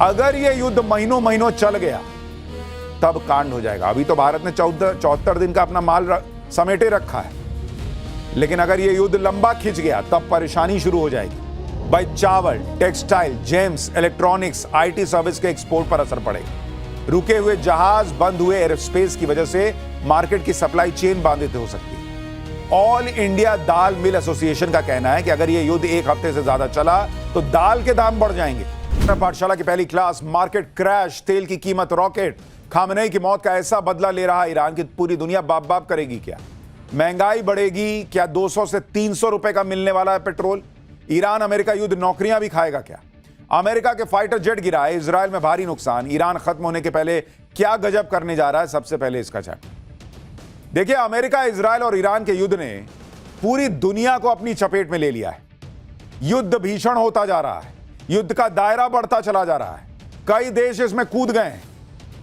अगर ये युद्ध महीनों महीनों चल गया तब कांड हो जाएगा। अभी तो भारत ने 74 दिन का अपना माल समेटे रखा है, लेकिन अगर ये युद्ध लंबा खिंच गया तब परेशानी शुरू हो जाएगी। भाई चावल, textile, James, electronics, IT service के एक्सपोर्ट पर असर पड़ेगा। रुके हुए जहाज, बंद हुए एयरस्पेस की वजह से मार्केट की सप्लाई चेन बाधित हो सकती है। ऑल इंडिया दाल मिल एसोसिएशन का कहना है कि अगर ये युद्ध एक हफ्ते से ज्यादा चला तो दाल के दाम बढ़ जाएंगे। पाठशाला की पहली क्लास, मार्केट क्रैश, तेल की कीमत रॉकेट, खामनेई की मौत का ऐसा बदला ले रहा ईरान की पूरी दुनिया बाप बाप करेगी क्या? महंगाई बढ़ेगी क्या? 200 से 300 रुपए का मिलने वाला है पेट्रोल। ईरान अमेरिका युद्ध नौकरियां भी खाएगा क्या? अमेरिका के फाइटर जेट गिरा है, इजराइल में भारी नुकसान। ईरान खत्म होने के पहले क्या गजब करने जा रहा है, सबसे पहले इसका चैप्टर देखिए। अमेरिका, इजराइल और ईरान के युद्ध ने पूरी दुनिया को अपनी चपेट में ले लिया है। युद्ध भीषण होता जा रहा है, युद्ध का दायरा बढ़ता चला जा रहा है, कई देश इसमें कूद गए हैं।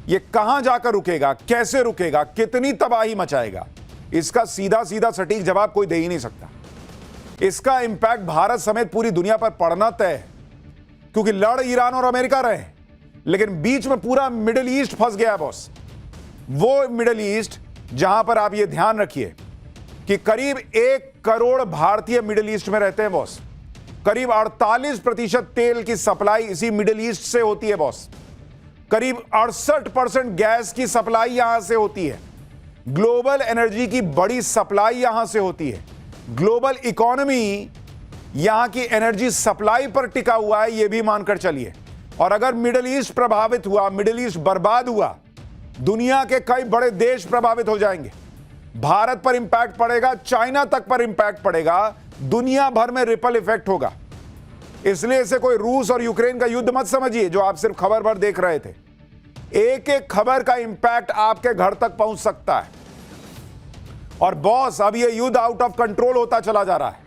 ये कहां जाकर रुकेगा, कैसे रुकेगा, कितनी तबाही मचाएगा, इसका सीधा सीधा सटीक जवाब कोई दे ही नहीं सकता। इसका इंपैक्ट भारत समेत पूरी दुनिया पर पड़ना तय है, क्योंकि लड़ ईरान और अमेरिका रहे, लेकिन बीच में पूरा मिडिल ईस्ट फंस गया है बॉस। वो मिडिल ईस्ट जहां पर आप ये ध्यान रखिए कि करीब 1 करोड़ भारतीय मिडिल ईस्ट में रहते हैं बॉस। करीब 48% तेल की सप्लाई इसी मिडिल ईस्ट से होती है बॉस। करीब 68% गैस की सप्लाई यहां से होती है। ग्लोबल एनर्जी की बड़ी सप्लाई यहां से होती है। ग्लोबल इकोनॉमी यहां की एनर्जी सप्लाई पर टिका हुआ है, यह भी मानकर चलिए। और अगर मिडिल ईस्ट प्रभावित हुआ, मिडिल ईस्ट बर्बाद हुआ, दुनिया के कई बड़े देश प्रभावित हो जाएंगे। भारत पर इंपैक्ट पड़ेगा, चाइना तक पर इंपैक्ट पड़ेगा, दुनिया भर में रिपल इफेक्ट होगा। इसलिए इसे कोई रूस और यूक्रेन का युद्ध मत समझिए जो आप सिर्फ खबर भर देख रहे थे। एक एक खबर का इंपैक्ट आपके घर तक पहुंच सकता है। और बॉस, अब यह युद्ध आउट ऑफ कंट्रोल होता चला जा रहा है।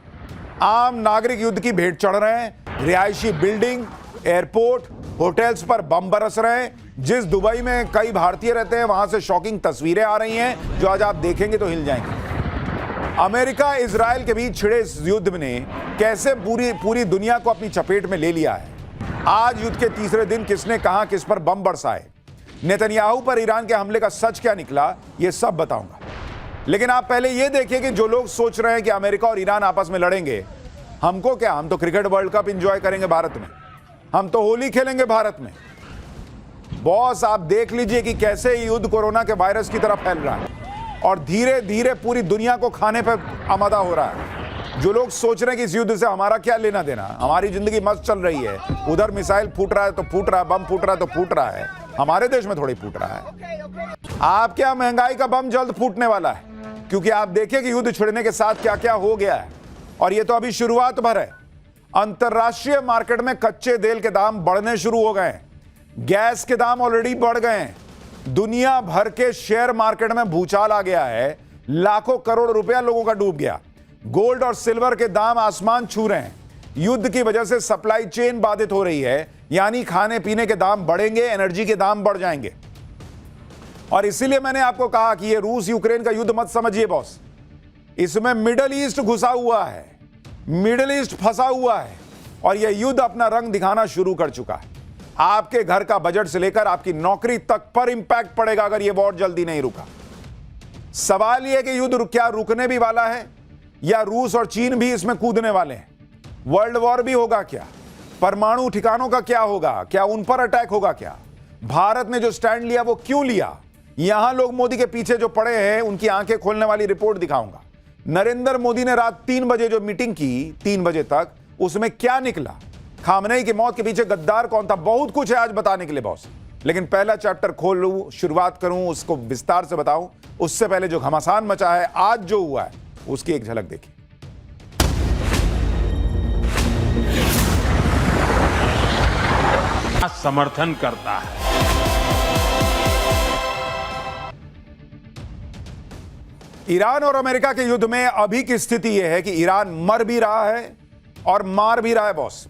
आम नागरिक युद्ध की भेंट चढ़ रहे हैं। रिहायशी बिल्डिंग, एयरपोर्ट, होटल्स पर बम बरस रहे हैं। जिस दुबई में कई भारतीय रहते हैं वहां से शॉकिंग तस्वीरें आ रही हैं जो आज आप देखेंगे तो हिल जाएंगे। अमेरिका इजराइल के बीच छिड़े इस युद्ध ने कैसे पूरी दुनिया को अपनी चपेट में ले लिया है। आज युद्ध के तीसरे दिन किसने कहां किस पर बम बरसाए, नेतन्याहू पर ईरान के हमले का सच क्या निकला, यह सब बताऊंगा। लेकिन आप पहले यह देखिए कि जो लोग सोच रहे हैं कि अमेरिका और ईरान आपस में लड़ेंगे, हमको क्या, हम तो क्रिकेट वर्ल्ड कप एंजॉय करेंगे भारत में, हम तो होली खेलेंगे भारत में। बॉस, आप देख लीजिए कि कैसे युद्ध कोरोना के वायरस की तरह फैल रहा है और धीरे धीरे पूरी दुनिया को खाने पर आमादा हो रहा है। जो लोग सोच रहे हैं कि इस युद्ध से हमारा क्या लेना देना, हमारी जिंदगी मस्त चल रही है, उधर मिसाइल फूट रहा है तो फूट रहा है, बम फूट रहा है तो फूट रहा है, हमारे देश में थोड़ी फूट रहा है। आपके यहां महंगाई का बम जल्द फूटने वाला है, क्योंकि आप देखिए कि युद्ध छिड़ने के साथ क्या क्या हो गया है। और यह तो अभी शुरुआत भर है। अंतरराष्ट्रीय मार्केट में कच्चे तेल के दाम बढ़ने शुरू हो गए, गैस के दाम ऑलरेडी बढ़ गए हैं। दुनिया भर के शेयर मार्केट में भूचाल आ गया है, लाखों करोड़ रुपया लोगों का डूब गया। गोल्ड और सिल्वर के दाम आसमान छू रहे हैं। युद्ध की वजह से सप्लाई चेन बाधित हो रही है, यानी खाने पीने के दाम बढ़ेंगे, एनर्जी के दाम बढ़ जाएंगे। और इसीलिए मैंने आपको कहा कि यह रूस यूक्रेन का युद्ध मत समझिए बॉस। इसमें मिडिल ईस्ट घुसा हुआ है, मिडिल ईस्ट फंसा हुआ है और यह युद्ध अपना रंग दिखाना शुरू कर चुका है। आपके घर का बजट से लेकर आपकी नौकरी तक पर इंपैक्ट पड़ेगा अगर यह वॉर जल्दी नहीं रुका। सवाल यह कि युद्ध क्या रुकने भी वाला है या रूस और चीन भी इसमें कूदने वाले हैं? वर्ल्ड वॉर भी होगा क्या? परमाणु ठिकानों का क्या होगा? क्या उन पर अटैक होगा क्या? भारत ने जो स्टैंड लिया वो क्यों लिया? यहां लोग मोदी के पीछे जो पड़े हैं उनकी आंखें खोलने वाली रिपोर्ट दिखाऊंगा। नरेंद्र मोदी ने रात 3 बजे जो मीटिंग की, 3 बजे तक, उसमें क्या निकला? खामनेई की मौत के पीछे गद्दार कौन था? बहुत कुछ है आज बताने के लिए बॉस। लेकिन पहला चैप्टर खोल लूं, शुरुआत करूं, उसको विस्तार से बताऊं, उससे पहले जो घमासान मचा है, आज जो हुआ है, उसकी एक झलक देखिए। समर्थन करता है। ईरान और अमेरिका के युद्ध में अभी की स्थिति यह है कि ईरान मर भी रहा है और मार भी रहा है बॉस।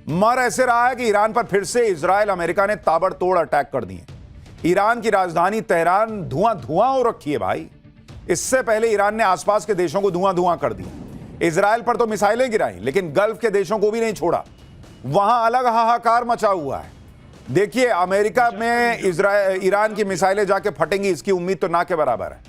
मर ऐसे रहा है कि ईरान पर फिर से इजराइल अमेरिका ने ताबड़तोड़ अटैक कर दिए। ईरान की राजधानी तेहरान धुआं धुआं हो रखी है भाई। इससे पहले ईरान ने आसपास के देशों को धुआं धुआं कर दिया। इजराइल पर तो मिसाइलें गिराई, लेकिन गल्फ के देशों को भी नहीं छोड़ा। वहां अलग हाहाकार मचा हुआ है। देखिए, अमेरिका में ईरान की मिसाइलें जाके फटेंगी इसकी उम्मीद तो ना के बराबर है,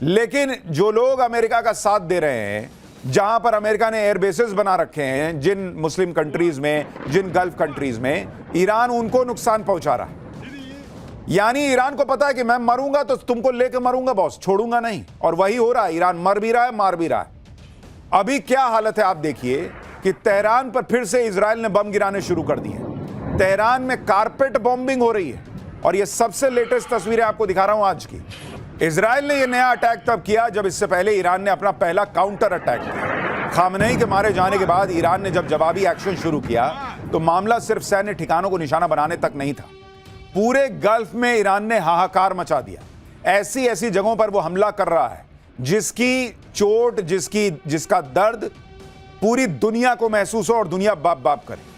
लेकिन जो लोग अमेरिका का साथ दे रहे हैं, जहां पर अमेरिका ने एयर बेसेस बना रखे हैं जिन मुस्लिम कंट्रीज में, जिन गल्फ कंट्रीज में, ईरान उनको नुकसान पहुंचा रहा है। यानी ईरान को पता है कि मैं मरूंगा तो तुमको लेके मरूंगा बॉस, छोड़ूंगा नहीं। और वही हो रहा है, ईरान मर भी रहा है, मार भी रहा है। अभी क्या हालत है आप देखिए कि तेहरान पर फिर से इजराइल ने बम गिराने शुरू कर दिए। तेहरान में कारपेट बॉम्बिंग हो रही है और ये सबसे लेटेस्ट तस्वीरें आपको दिखा रहा हूं आज की। इजराइल ने यह नया अटैक तब किया जब इससे पहले ईरान ने अपना पहला काउंटर अटैक किया। खामनेई के मारे जाने के बाद ईरान ने जब जवाबी एक्शन शुरू किया तो मामला सिर्फ सैन्य ठिकानों को निशाना बनाने तक नहीं था, पूरे गल्फ में ईरान ने हाहाकार मचा दिया। ऐसी ऐसी जगहों पर वो हमला कर रहा है जिसकी चोट, जिसका दर्द पूरी दुनिया को महसूस हो और दुनिया बाप बाप करे।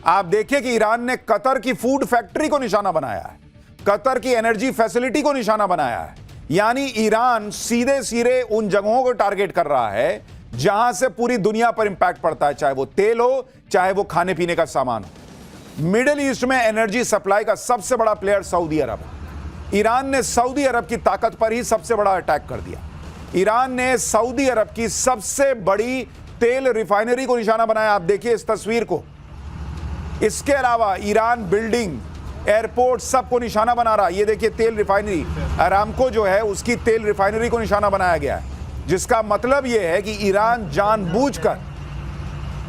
आप देखिए कि ईरान ने कतर की फूड फैक्ट्री को निशाना बनाया है, कतर की एनर्जी फैसिलिटी को निशाना बनाया है। यानी ईरान सीधे सीधे उन जगहों को टारगेट कर रहा है जहां से पूरी दुनिया पर इंपैक्ट पड़ता है, चाहे वो तेल हो, चाहे वो खाने पीने का सामान हो। मिडिल ईस्ट में एनर्जी सप्लाई का सबसे बड़ा प्लेयर सऊदी अरब है। ईरान ने सऊदी अरब की ताकत पर ही सबसे बड़ा अटैक कर दिया। ईरान ने सऊदी अरब की सबसे बड़ी तेल रिफाइनरी को निशाना बनाया। आप देखिए इस तस्वीर को। इसके अलावा ईरान बिल्डिंग, एयरपोर्ट सबको निशाना बना रहा है। ये देखिए तेल रिफाइनरी, अरामको जो है उसकी तेल रिफाइनरी को निशाना बनाया गया है, जिसका मतलब यह है कि ईरान जानबूझकर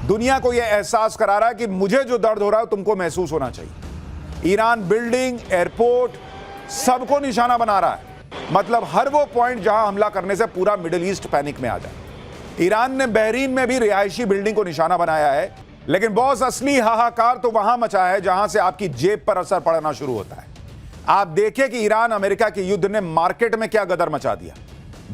दुनिया को यह एहसास करा रहा है कि मुझे जो दर्द हो रहा है तुमको महसूस होना चाहिए। ईरान बिल्डिंग, एयरपोर्ट सबको निशाना बना रहा है, मतलब हर वो पॉइंट जहां हमला करने से पूरा मिडिल ईस्ट पैनिक में आ जाए। ईरान ने बहरीन में भी रिहायशी बिल्डिंग को निशाना बनाया है, लेकिन बॉस असली हाहाकार तो वहां मचा है जहां से आपकी जेब पर असर पड़ना शुरू होता है। आप देखिए कि ईरान अमेरिका के युद्ध ने मार्केट में क्या गदर मचा दिया।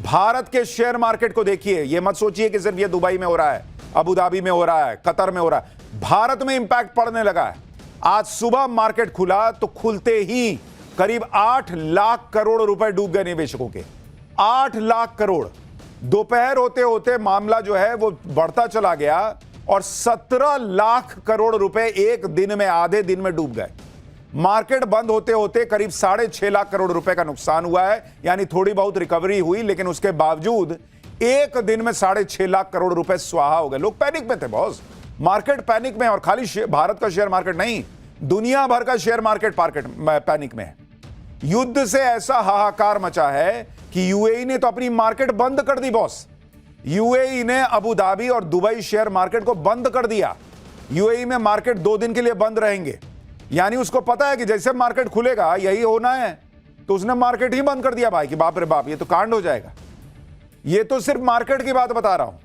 भारत के शेयर मार्केट को देखिए, यह मत सोचिए कि सिर्फ ये दुबई में हो रहा है, अबू धाबी में हो रहा है, कतर में हो रहा है, भारत में इंपैक्ट पड़ने लगा है। आज सुबह मार्केट खुला तो खुलते ही करीब 8 लाख करोड़ रुपए डूब गए निवेशकों के। 8 लाख करोड़। दोपहर होते होते मामला जो है वो बढ़ता चला गया और 17 लाख करोड़ रुपए एक दिन में, आधे दिन में डूब गए। मार्केट बंद होते होते करीब 6.5 लाख करोड़ रुपए का नुकसान हुआ है, यानी थोड़ी बहुत रिकवरी हुई, लेकिन उसके बावजूद एक दिन में 6.5 लाख करोड़ रुपए स्वाहा हो गए। लोग पैनिक में थे बॉस, मार्केट पैनिक में। और खाली भारत का शेयर मार्केट नहीं, दुनिया भर का शेयर मार्केट पैनिक में है। युद्ध से ऐसा हाहाकार मचा है कि यूएई ने तो अपनी मार्केट बंद कर दी बॉस। यूएई ने अबू धाबी और दुबई शेयर मार्केट को बंद कर दिया। यूएई में मार्केट 2 दिन के लिए बंद रहेंगे, यानी उसको पता है कि जैसे मार्केट खुलेगा यही होना है, तो उसने मार्केट ही बंद कर दिया भाई कि बाप रे बाप ये तो कांड हो जाएगा। ये तो सिर्फ मार्केट की बात बता रहा हूं।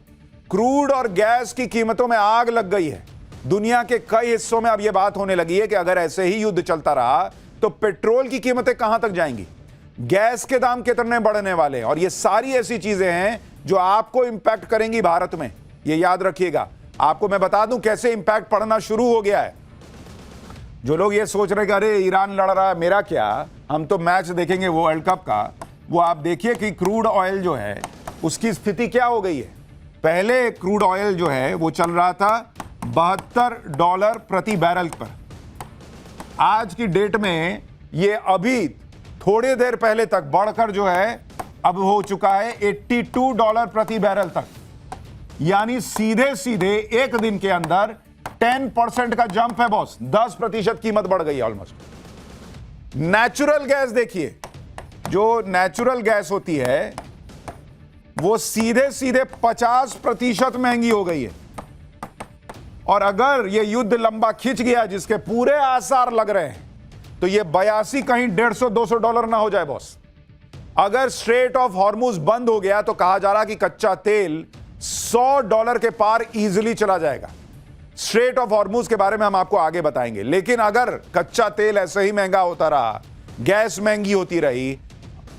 क्रूड और गैस की कीमतों में आग लग गई है। दुनिया के कई हिस्सों में अब यह बात होने लगी है कि अगर ऐसे ही युद्ध चलता रहा तो पेट्रोल की कीमतें कहां तक जाएंगी, गैस के दाम कितने बढ़ने वाले हैं। और ये सारी ऐसी चीजें हैं जो आपको इंपैक्ट करेंगी भारत में, ये याद रखिएगा। आपको मैं बता दूं कैसे इंपैक्ट पड़ना शुरू हो गया है। जो लोग ये सोच रहे हैं कि अरे ईरान लड़ रहा है, मेरा क्या, हम तो मैच देखेंगे वो वर्ल्ड कप का, वो आप देखिए कि क्रूड ऑयल जो है उसकी स्थिति क्या हो गई है। पहले क्रूड ऑयल जो है वो चल रहा था $72 प्रति बैरल पर। आज की डेट में ये अभी थोड़ी देर पहले तक बढ़कर जो है अब हो चुका है $82 प्रति बैरल तक। यानी सीधे सीधे एक दिन के अंदर 10% का जंप है बॉस, 10% कीमत बढ़ गई ऑलमोस्ट। नेचुरल गैस देखिए, जो नेचुरल गैस होती है वो सीधे सीधे 50% महंगी हो गई है। और अगर ये युद्ध लंबा खिंच गया, जिसके पूरे आसार लग रहे हैं, तो ये 82 कहीं $150-200 ना हो जाए बॉस। अगर स्ट्रेट ऑफ हॉर्मुज बंद हो गया तो कहा जा रहा कि कच्चा तेल $100 के पार इजीली चला जाएगा। स्ट्रेट ऑफ हॉर्मुज के बारे में हम आपको आगे बताएंगे। लेकिन अगर कच्चा तेल ऐसे ही महंगा होता रहा, गैस महंगी होती रही,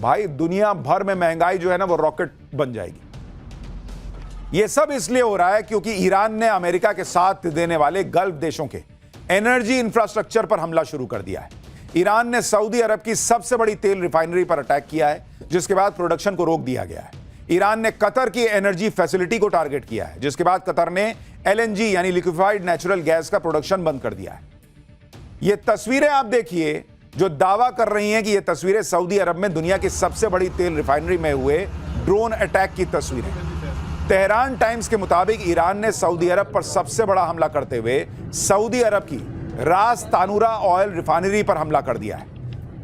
भाई दुनिया भर में महंगाई जो है ना वो रॉकेट बन जाएगी। यह सब इसलिए हो रहा है क्योंकि ईरान ने अमेरिका के साथ देने वाले गल्फ देशों के एनर्जी इंफ्रास्ट्रक्चर पर हमला शुरू कर दिया है। ईरान ने सऊदी अरब की सबसे बड़ी तेल रिफाइनरी पर अटैक किया है, जिसके बाद प्रोडक्शन को रोक दिया गया है। ईरान ने कतर की एनर्जी फैसिलिटी को टारगेट किया है, जिसके बाद कतर ने एलएनजी यानी लिक्विफाइड नेचुरल गैस का प्रोडक्शन बंद कर दिया है। ये तस्वीरें आप देखिए जो दावा कर रही हैं कि ये तस्वीरें सऊदी अरब में दुनिया की सबसे बड़ी तेल रिफाइनरी में हुए ड्रोन अटैक की तस्वीरें। तेहरान टाइम्स के मुताबिक ईरान ने सऊदी अरब पर सबसे बड़ा हमला करते हुए सऊदी अरब की रास तानूरा ऑयल रिफाइनरी पर हमला कर दिया है।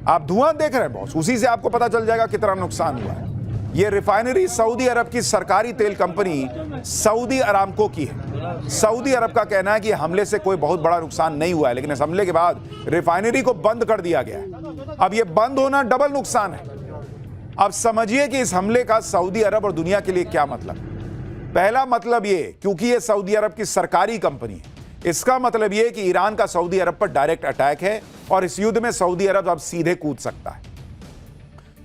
आप धुआं देख रहे हैं बॉस, उसी से आपको पता चल जाएगा कितना नुकसान हुआ है। यह रिफाइनरी सऊदी अरब की सरकारी तेल कंपनी सऊदी अरामको की है। सऊदी अरब का कहना है कि हमले से कोई बहुत बड़ा नुकसान नहीं हुआ है, लेकिन इस हमले के बाद रिफाइनरी को बंद कर दिया गया है। अब यह बंद होना डबल नुकसान है। अब समझिए कि इस हमले का सऊदी अरब और दुनिया के लिए क्या मतलब है। पहला मतलब यह, क्योंकि यह सऊदी अरब की सरकारी कंपनी है, इसका मतलब यह कि ईरान का सऊदी अरब पर डायरेक्ट अटैक है और इस युद्ध में सऊदी अरब अब सीधे कूद सकता है।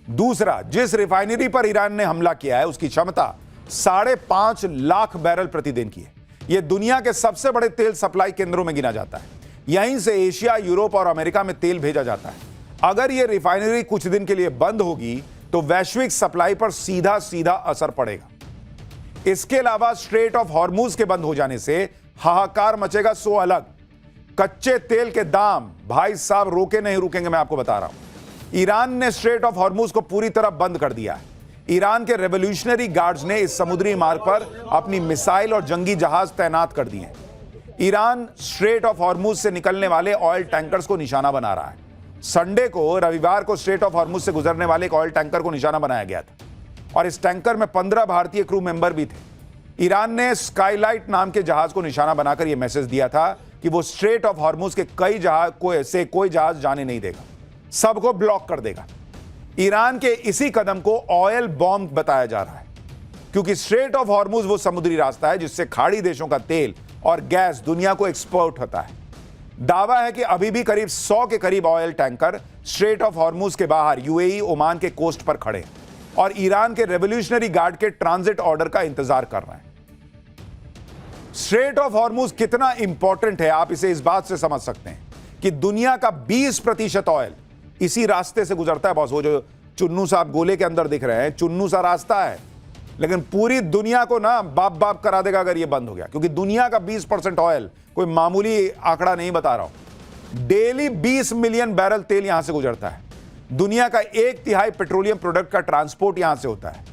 दूसरा, जिस रिफाइनरी पर ईरान ने हमला किया है उसकी क्षमता 5.5 लाख बैरल प्रतिदिन की है। यह दुनिया के सबसे बड़े तेल सप्लाई केंद्रों में गिना जाता है। यहीं से एशिया, यूरोप और अमेरिका में तेल भेजा जाता है। अगर यह रिफाइनरी कुछ दिन के लिए बंद होगी तो वैश्विक सप्लाई पर सीधा सीधा असर पड़ेगा। इसके अलावा स्ट्रेट ऑफ हॉर्मूज के बंद हो जाने से हाहाकार मचेगा सो अलग। कच्चे तेल के दाम भाई साहब रोके नहीं रुकेंगे, मैं आपको बता रहा हूं। ईरान ने स्ट्रेट ऑफ हॉर्मूज को पूरी तरह बंद कर दिया है। ईरान के रेवोल्यूशनरी गार्ड्स ने इस समुद्री मार्ग पर अपनी मिसाइल और जंगी जहाज तैनात कर दिए हैं। ईरान स्ट्रेट ऑफ हॉर्मूज से निकलने वाले ऑयल टैंकर्स को निशाना बना रहा है। संडे को, रविवार को स्ट्रेट ऑफ हॉर्मूज से गुजरने वाले एक ऑयल टैंकर को निशाना बनाया गया था और इस टैंकर में 15 भारतीय क्रू मेंबर भी थे। ईरान ने स्काईलाइट नाम के जहाज को निशाना बनाकर यह मैसेज दिया था कि वो स्ट्रेट ऑफ हॉर्मूज के कोई जहाज जाने नहीं देगा, सबको ब्लॉक कर देगा। ईरान के इसी कदम को ऑयल बॉम्ब बताया जा रहा है, क्योंकि स्ट्रेट ऑफ हॉर्मूज वो समुद्री रास्ता है जिससे खाड़ी देशों का तेल और गैस दुनिया को एक्सपोर्ट होता है। दावा है कि अभी भी करीब 100 के करीब oil tanker straight of Hormuz के बाहर यूएई, ओमान के कोस्ट पर खड़े हैं और ईरान के रेवोल्यूशनरी गार्ड के ट्रांजिट ऑर्डर का इंतजार कर रहे हैं। स्ट्रेट ऑफ हॉर्मूज कितना इंपॉर्टेंट है आप इसे इस बात से समझ सकते हैं कि दुनिया का 20% ऑयल इसी रास्ते से गुजरता है बॉस। वो जो चुन्नू सा आप गोले के अंदर दिख रहे हैं, चुन्नू सा रास्ता है, लेकिन पूरी दुनिया को ना बाप बाप करा देगा अगर ये बंद हो गया, क्योंकि दुनिया का 20% ऑयल कोई मामूली आंकड़ा नहीं बता रहा हूं। डेली 20 मिलियन बैरल तेल यहां से गुजरता है। दुनिया का 1/3 पेट्रोलियम प्रोडक्ट का ट्रांसपोर्ट यहां से होता है।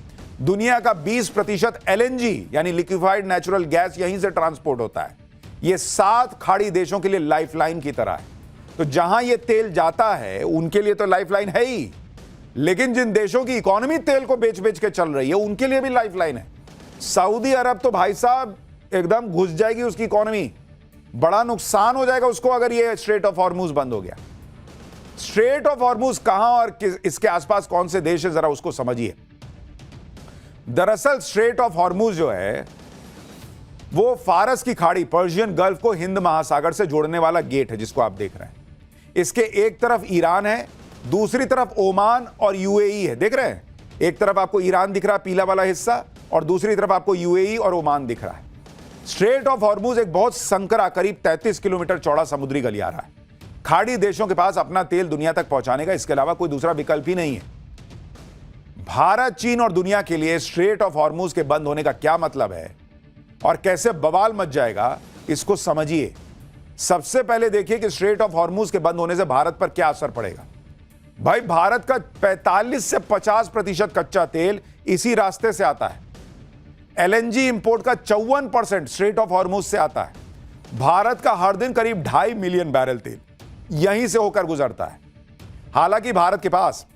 दुनिया का 20% एलएनजी यानी लिक्विफाइड नेचुरल गैस यहीं से ट्रांसपोर्ट होता है। यह 7 खाड़ी देशों के लिए लाइफलाइन की तरह है। तो जहां यह तेल जाता है उनके लिए तो लाइफलाइन है ही, लेकिन जिन देशों की इकोनॉमी तेल को बेच बेच के चल रही है उनके लिए भी लाइफलाइन है। सऊदी अरब तो भाई साहब एकदम घुस जाएगी उसकी इकोनॉमी, बड़ा नुकसान हो जाएगा उसको अगर यह स्ट्रेट ऑफ हॉर्मूज बंद हो गया। स्ट्रेट ऑफ हॉर्मूज कहां और इसके आसपास कौन से देश है, जरा उसको समझिए। दरअसल स्ट्रेट ऑफ हॉर्मूज जो है वो फारस की खाड़ी, पर्शियन गल्फ को हिंद महासागर से जोड़ने वाला गेट है जिसको आप देख रहे हैं। इसके एक तरफ ईरान है, दूसरी तरफ ओमान और यूएई है। देख रहे हैं, एक तरफ आपको ईरान दिख रहा है पीला वाला हिस्सा, और दूसरी तरफ आपको यूएई और ओमान दिख रहा है। स्ट्रेट ऑफ हॉर्मूज एक बहुत संकरा, करीब 33 किलोमीटर चौड़ा समुद्री गलियारा है। खाड़ी देशों के पास अपना तेल दुनिया तक पहुंचाने का इसके अलावा कोई दूसरा विकल्प ही नहीं है। भारत, चीन और दुनिया के लिए स्ट्रेट ऑफ हॉर्मूज के बंद होने का क्या मतलब है और कैसे बवाल मच जाएगा, इसको समझिए। सबसे पहले देखिए कि स्ट्रेट ऑफ हॉर्मूज के बंद होने से भारत पर क्या असर पड़ेगा। भाई, भारत का 45 से 50% कच्चा तेल इसी रास्ते से आता है। एलएनजी इंपोर्ट का 54% स्ट्रेट ऑफ हॉर्मूज से आता है। भारत का हर दिन करीब 2.5 मिलियन बैरल तेल यहीं से होकर गुजरता है। हालांकि भारत के पास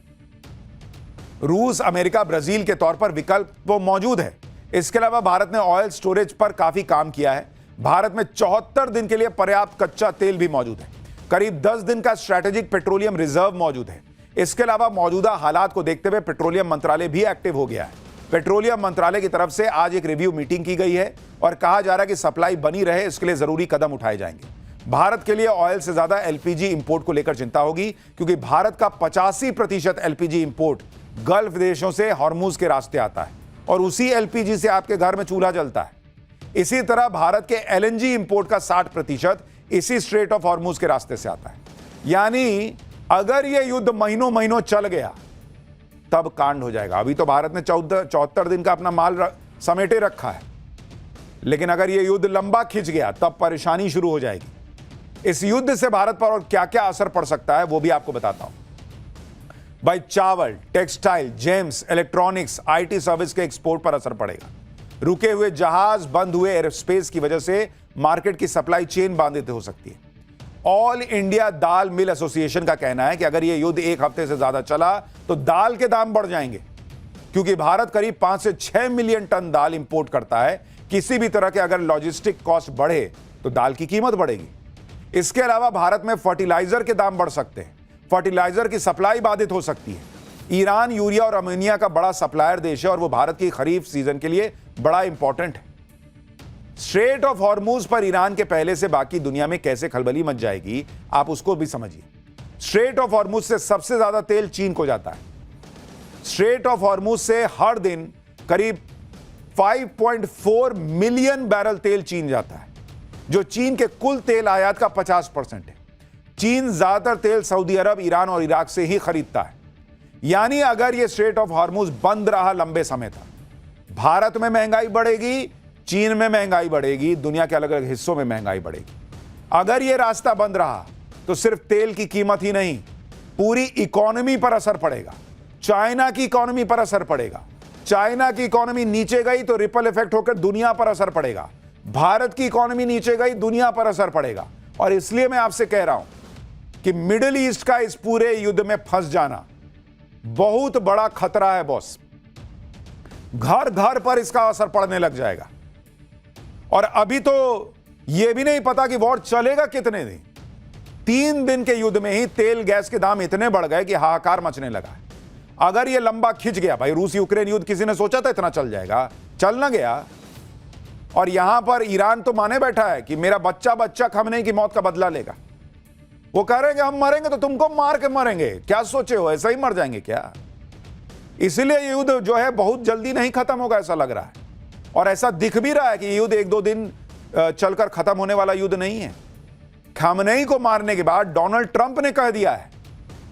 रूस, अमेरिका, ब्राजील के तौर पर विकल्प वो मौजूद है। इसके अलावा भारत ने ऑयल स्टोरेज पर काफी काम किया है। भारत में 74 दिन के लिए पर्याप्त कच्चा तेल भी मौजूद है। करीब 10 दिन का स्ट्रैटेजिक पेट्रोलियम रिजर्व मौजूद है। इसके अलावा मौजूदा हालात को देखते हुए पेट्रोलियम मंत्रालय भी एक्टिव हो गया है। पेट्रोलियम मंत्रालय की तरफ से आज एक रिव्यू मीटिंग की गई है और कहा जा रहा है कि सप्लाई बनी रहे, इसके लिए जरूरी कदम उठाए जाएंगे। भारत के लिए ऑयल से ज्यादा एलपीजी इंपोर्ट को लेकर चिंता होगी, क्योंकि भारत का 85% एलपीजी इंपोर्ट गल्फ देशों से हॉर्मूज के रास्ते आता है और उसी एलपीजी से आपके घर में चूल्हा जलता है। इसी तरह भारत के एलएनजी इंपोर्ट का 60% इसी स्ट्रेट ऑफ हॉर्मूज के रास्ते से आता है। यानी अगर यह युद्ध महीनों महीनों चल गया तब कांड हो जाएगा। अभी तो भारत ने 74 दिन का अपना माल समेटे रखा है, लेकिन अगर यह युद्ध लंबा खिंच गया तब परेशानी शुरू हो जाएगी। इस युद्ध से भारत पर और क्या क्या असर पड़ सकता है वो भी आपको बताता हूं। भाई, चावल, textile, James, electronics, IT service के एक्सपोर्ट पर असर पड़ेगा। रुके हुए जहाज, बंद हुए एयरस्पेस की वजह से मार्केट की सप्लाई चेन बाधित हो सकती है। ऑल इंडिया दाल मिल एसोसिएशन का कहना है कि अगर यह युद्ध एक हफ्ते से ज्यादा चला तो दाल के दाम बढ़ जाएंगे, क्योंकि भारत करीब 5 से 6 मिलियन टन दाल इंपोर्ट करता है। किसी भी तरह के अगर लॉजिस्टिक कॉस्ट बढ़े तो दाल की कीमत बढ़ेगी। इसके अलावा भारत में फर्टिलाइजर के दाम बढ़ सकते हैं, फर्टिलाइजर की सप्लाई बाधित हो सकती है। ईरान यूरिया और अमोनिया का बड़ा सप्लायर देश है और वो भारत की खरीफ सीजन के लिए बड़ा इंपॉर्टेंट है। स्ट्रेट ऑफ हॉर्मुज पर ईरान के पहले से बाकी दुनिया में कैसे खलबली मच जाएगी, आप उसको भी समझिए। स्ट्रेट ऑफ हॉर्मुज से सबसे ज्यादा तेल चीन को जाता है। स्ट्रेट ऑफ हॉर्मुज से हर दिन करीब 5.4 मिलियन बैरल तेल चीन जाता है, जो चीन के कुल तेल आयात का 50% है। चीन ज्यादातर तेल सऊदी अरब, ईरान और इराक से ही खरीदता है। यानी अगर यह स्ट्रेट ऑफ हॉर्मुज बंद रहा लंबे समय तक, भारत में महंगाई बढ़ेगी, चीन में महंगाई बढ़ेगी, दुनिया के अलग अलग हिस्सों में महंगाई बढ़ेगी। अगर यह रास्ता बंद रहा तो सिर्फ तेल की कीमत ही नहीं, पूरी इकोनॉमी पर असर पड़ेगा। चाइना की इकोनॉमी पर असर पड़ेगा। चाइना की इकोनॉमी नीचे गई तो रिपल इफेक्ट होकर दुनिया पर असर पड़ेगा। भारत की इकोनॉमी नीचे गई, दुनिया पर असर पड़ेगा। और इसलिए मैं आपसे कह रहा हूं कि मिडिल ईस्ट का इस पूरे युद्ध में फंस जाना बहुत बड़ा खतरा है बॉस। घर घर पर इसका असर पड़ने लग जाएगा। और अभी तो यह भी नहीं पता कि वॉर चलेगा कितने दिन। 3 दिन के युद्ध में ही तेल गैस के दाम इतने बढ़ गए कि हाहाकार मचने लगा है। अगर यह लंबा खिंच गया, भाई रूस यूक्रेन युद्ध किसी ने सोचा था इतना चल जाएगा? चल ना गया। और यहां पर ईरान तो माने बैठा है कि मेरा बच्चा बच्चा खमनेई की मौत का बदला लेगा। वो कह रहे हैं कि हम मरेंगे तो तुमको मार के मरेंगे। क्या सोचे हो, ऐसा ही मर जाएंगे क्या? इसलिए ये युद्ध जो है बहुत जल्दी नहीं खत्म होगा, ऐसा लग रहा है। और ऐसा दिख भी रहा है कि ये युद्ध 1-2 दिन चलकर खत्म होने वाला युद्ध नहीं है। खमनेई को मारने के बाद डोनाल्ड ट्रंप ने कह दिया है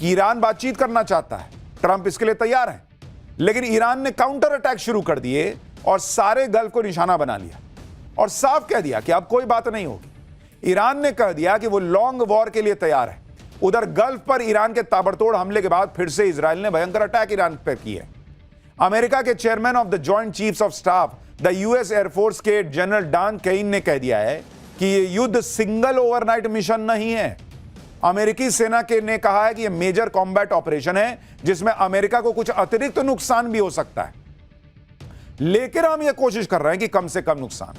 कि ईरान बातचीत करना चाहता है। ट्रंप इसके लिए तैयार है, लेकिन ईरान ने काउंटर अटैक शुरू कर दिए और सारे गल्फ को निशाना बना लिया और साफ कह दिया कि अब कोई बात नहीं होगी। ईरान ने कह दिया कि वो लॉन्ग वॉर के लिए तैयार है। उधर गल्फ पर ईरान के ताबड़तोड़ हमले के बाद फिर से इजराइल ने भयंकर अटैक ईरान पर की है। अमेरिका के chairman of the joint chiefs of staff the US air force के जनरल डॉन केन ने कह दिया है कि यह युद्ध सिंगल ओवरनाइट मिशन नहीं है। अमेरिकी सेना के ने कहा है कि यह मेजर कॉम्बैट ऑपरेशन है जिसमें अमेरिका को कुछ अतिरिक्त नुकसान भी हो सकता है, लेकिन हम यह कोशिश कर रहे हैं कि कम से कम नुकसान।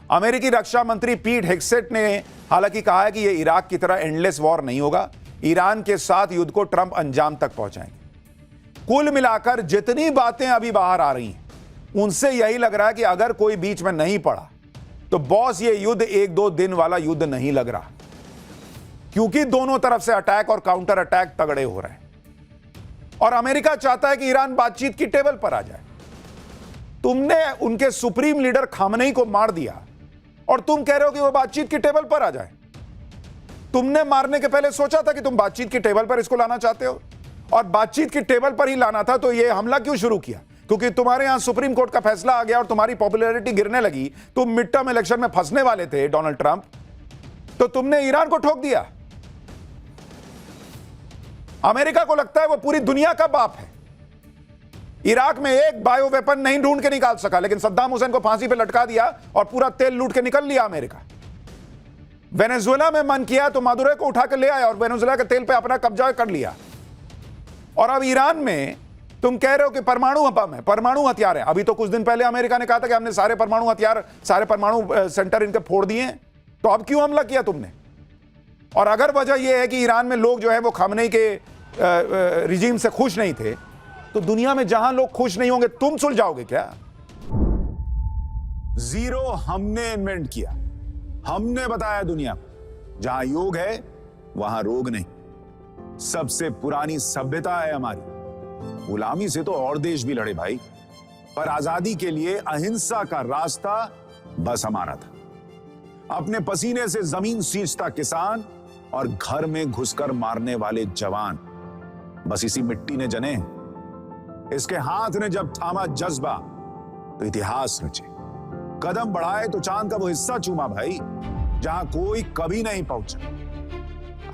अमेरिकी रक्षा मंत्री पीट हेग्सेट ने हालांकि कहा है कि यह इराक की तरह एंडलेस वॉर नहीं होगा। ईरान के साथ युद्ध को ट्रंप अंजाम तक पहुंचाएंगे। कुल मिलाकर जितनी बातें अभी बाहर आ रही हैं उनसे यही लग रहा है कि अगर कोई बीच में नहीं पड़ा तो बॉस ये युद्ध 1-2 दिन वाला युद्ध नहीं लग रहा, क्योंकि दोनों तरफ से अटैक और काउंटर अटैक तगड़े हो रहे हैं। और अमेरिका चाहता है कि ईरान बातचीत की टेबल पर आ जाए। तुमने उनके सुप्रीम लीडर खामनेई को मार दिया और तुम कह रहे हो कि वो बातचीत की टेबल पर आ जाए। तुमने मारने के पहले सोचा था कि तुम बातचीत की टेबल पर इसको लाना चाहते हो, और बातचीत की टेबल पर ही लाना था तो ये हमला क्यों शुरू किया? क्योंकि तुम्हारे यहां सुप्रीम कोर्ट का फैसला आ गया और तुम्हारी पॉपुलैरिटी गिरने लगी। तुम मिड टर्म इलेक्शन में फंसने वाले थे डोनाल्ड ट्रंप, तो तुमने ईरान को ठोक दिया। अमेरिका को लगता है वो पूरी दुनिया का बाप है। इराक में एक बायो वेपन नहीं ढूंढ के निकाल सका, लेकिन सद्दाम हुसैन को फांसी पे लटका दिया और पूरा तेल लूट के निकल लिया अमेरिका। वेनेजुएला में मन किया तो मादुरो को उठा के ले आया और वेनेजुएला के तेल पे अपना कब्जा कर लिया। और अब ईरान में तुम कह रहे हो कि परमाणु बम है, परमाणु हथियार है। अभी तो कुछ दिन पहले अमेरिका ने कहा था कि हमने सारे परमाणु हथियार, सारे परमाणु सेंटर इनके फोड़ दिए। तो अब क्यों हमला किया तुमने? और अगर वजह यह है कि ईरान में लोग जो है वो खामनेई के रिजीम से खुश नहीं थे, तो दुनिया में जहां लोग खुश नहीं होंगे तुम सुलझाओगे क्या? जीरो हमने इन्वेंट किया, हमने बताया दुनिया को जहां योग है वहां रोग नहीं। सबसे पुरानी सभ्यता है हमारी। गुलामी से तो और देश भी लड़े भाई, पर आजादी के लिए अहिंसा का रास्ता बस हमारा था। अपने पसीने से जमीन सींचता किसान और घर में घुसकर मारने वाले जवान, बस इसी मिट्टी ने जने। इसके हाथ ने जब थामा जज्बा तो इतिहास रचे। कदम बढ़ाए तो चांद का वो हिस्सा चूमा भाई जहां कोई कभी नहीं पहुंचा।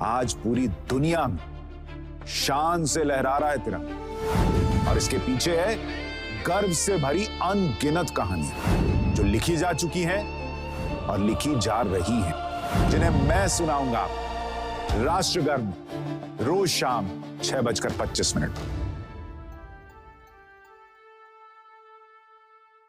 आज पूरी दुनिया में शान से लहरा रहा है तिरंगा, और इसके पीछे है गर्व से भरी अनगिनत कहानियां जो लिखी जा चुकी हैं और लिखी जा रही हैं, जिन्हें मैं सुनाऊंगा राष्ट्रगर्व रोज शाम 6:25 पर।